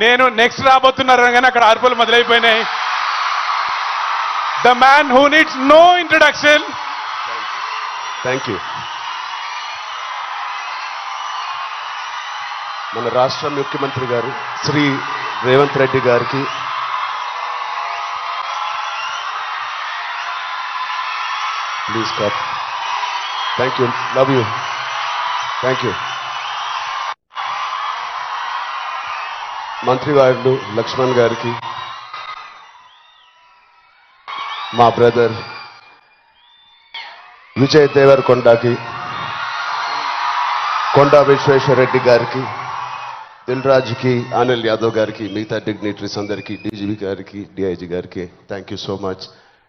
నేను నెక్స్ట్ రాబోతున్నారు కానీ అక్కడ అరుపులు మొదలైపోయినాయి. The man who needs no introduction. Thank you. మన రాష్ట్ర ముఖ్యమంత్రి గారు శ్రీ రేవంత్ రెడ్డి గారికి please clap. Thank you, love you, thank you. మంత్రివారులు లక్ష్మణ్ గారికి, మా బ్రదర్ విజయ్ దేవరకొండకి, కొండా విశ్వేశ్వరరెడ్డి గారికి, దిల్ రాజుకి, అనిల్ యాదవ్ గారికి, మిగతా డిగ్నిటరీస్ అందరికీ, డీజీపీ గారికి, డిఐజీ గారికి thank you so much.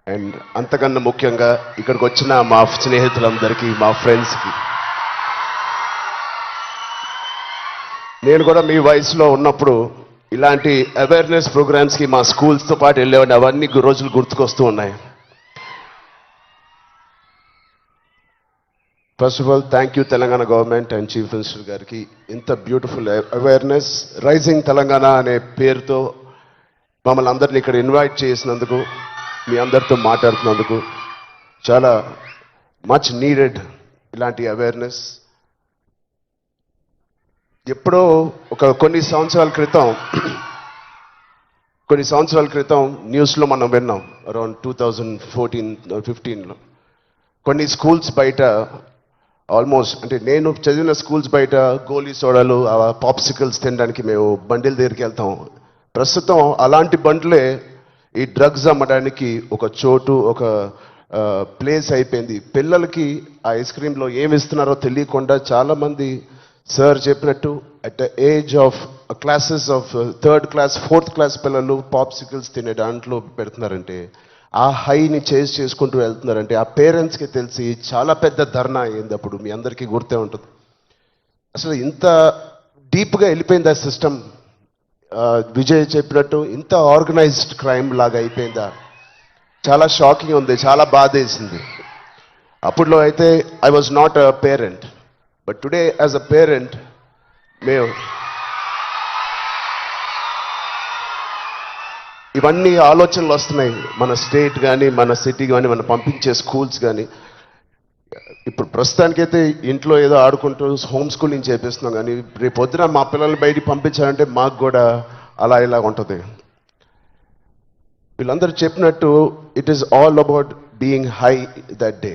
And అంతకన్నా ముఖ్యంగా ఇక్కడికి వచ్చిన మా స్నేహితులందరికీ, మా ఫ్రెండ్స్కి, నేను కూడా మీ వయసులో ఉన్నప్పుడు ఇలాంటి అవేర్నెస్ ప్రోగ్రామ్స్కి మా స్కూల్స్తో పాటు వెళ్ళేవాడిని. అవన్నీ రోజులు గుర్తుకొస్తూ ఉన్నాయి. First of all thank you Telangana government and chief minister గారికి. ఇంత బ్యూటిఫుల్ అవేర్నెస్ రైజింగ్ తెలంగాణ అనే పేరుతో మమ్మల్ని అందరినీ ఇక్కడ ఇన్వైట్ చేసినందుకు, మీ అందరితో మాట్లాడుతున్నందుకు చాలా మచ్ నీడెడ్ ఇలాంటి అవేర్నెస్. ఎప్పుడో కొన్ని సంవత్సరాల క్రితం న్యూస్లో మనం విన్నాం, అరౌండ్ 2014-15లో కొన్ని స్కూల్స్ బయట ఆల్మోస్ట్, అంటే నేను చదివిన స్కూల్స్ బయట గోలీ సోడాలు, పాప్సికల్స్ తినడానికి మేము బండిల దగ్గరికి వెళ్తాం. ప్రస్తుతం అలాంటి బండ్లే ఈ డ్రగ్స్ అమ్మడానికి ఒక చోటు, ఒక ప్లేస్ అయిపోయింది. పిల్లలకి ఆ ఐస్ క్రీమ్లో ఏమి ఇస్తున్నారో తెలియకుండా చాలామంది సార్ చెప్పినట్టు at the age of classes of 3rd class 4th class పిల్లలు పాప్సికల్స్ తినే దాంట్లో పెడుతున్నారంటే, ఆ హైని చేజ్ చేసుకుంటూ వెళ్తున్నారంటే ఆ పేరెంట్స్కి తెలిసి చాలా పెద్ద ధర్నా అయింది. అప్పుడు మీ అందరికీ గుర్తే ఉంటుంది. అసలు ఇంత డీప్గా వెళ్ళిపోయింది ఆ సిస్టమ్. విజయ్ చెప్పినట్టు ఇంత ఆర్గనైజ్డ్ క్రైమ్ లాగా అయిపోయిందా? చాలా షాకింగ్ ఉంది, చాలా బాధ వేసింది. అప్పుడులో అయితే I was not a parent, but today as a parent మేము ఇవన్నీ ఆలోచనలు వస్తున్నాయి. మన స్టేట్ కానీ, మన సిటీ కానీ, మనం పంపించే స్కూల్స్ కానీ. ఇప్పుడు ప్రస్తుతానికైతే ఇంట్లో ఏదో ఆడుకుంటూ హోమ్ స్కూలింగ్ చేపిస్తున్నాం, కానీ రేపు పొద్దున మా పిల్లల్ని బయటికి పంపించాలంటే మాకు కూడా అలా ఇలా ఉంటుంది. వీళ్ళందరూ చెప్పినట్టు it is all about being high that day.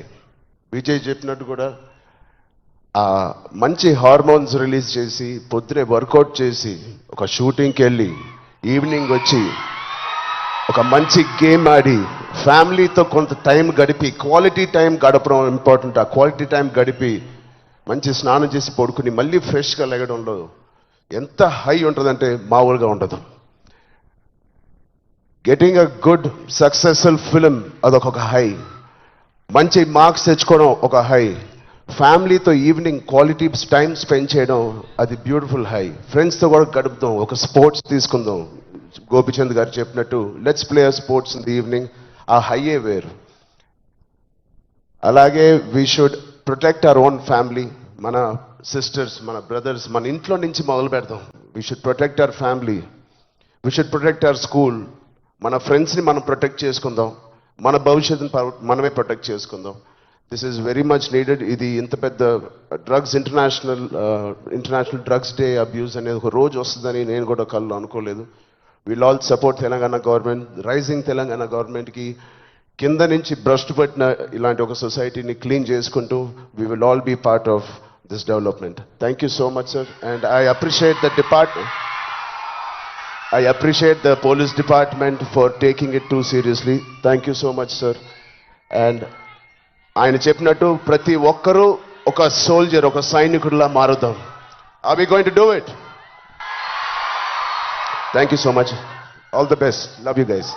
Vijay చెప్పినట్టు కూడా మంచి హార్మోన్స్ రిలీజ్ చేసి, పొద్దునే వర్కౌట్ చేసి, ఒక షూటింగ్కి వెళ్ళి, ఈవినింగ్ వచ్చి ఒక మంచి గేమ్ ఆడి, ఫ్యామిలీతో కొంత టైం గడిపి, క్వాలిటీ టైం గడపడం ఇంపార్టెంట్. ఆ క్వాలిటీ టైం గడిపి మంచి స్నానం చేసి పడుకుని మళ్ళీ ఫ్రెష్గా లెగడంలో ఎంత హై ఉంటుందంటే మామూలుగా ఉండదు. Getting a good successful film అదొక హై, మంచి మార్క్స్ తెచ్చుకోవడం ఒక హై, ఫ్యామిలీతో ఈవినింగ్ క్వాలిటీ టైం స్పెండ్ చేయడం అది బ్యూటిఫుల్ హై, ఫ్రెండ్స్తో కూడా గడుపుదాం, ఒక స్పోర్ట్స్ తీసుకుందాం. గోపిచంద్ గారు చెప్పినట్టు let's play sports in the evening, ఆ హైయే వేరు. అలాగే we should protect our own family, మన సిస్టర్స్, మన బ్రదర్స్, మన ఇంట్లో నుంచి మొదలు పెడదాం. We should protect our family, we should protect our school, మన ఫ్రెండ్స్ని మనం ప్రొటెక్ట్ చేసుకుందాం, మన భవిష్యత్తుని మనమే ప్రొటెక్ట్ చేసుకుందాం. This is very much needed. ఇది ఇంత పెద్ద drugs international drugs day abuse అనేది ఒక రోజు వస్తుందని నేను కూడా కళ్ళు అనుకోలేదు. Will all support Telangana government, rising Telangana గవర్నమెంట్కి కింద నుంచి భ్రష్టు పట్టిన ఇలాంటి ఒక సొసైటీని క్లీన్ చేసుకుంటూ we will all be part of this development. Thank you so much sir. And I appreciate the department, I appreciate the police department for taking it too seriously. Thank you so much, sir. And ఆయన చెప్పినట్టు ప్రతి ఒక్కరూ ఒక soldier, ఒక సైనికుడిలా మారుదాం. Are we going to do it? Thank you so much. All the best. Love you guys.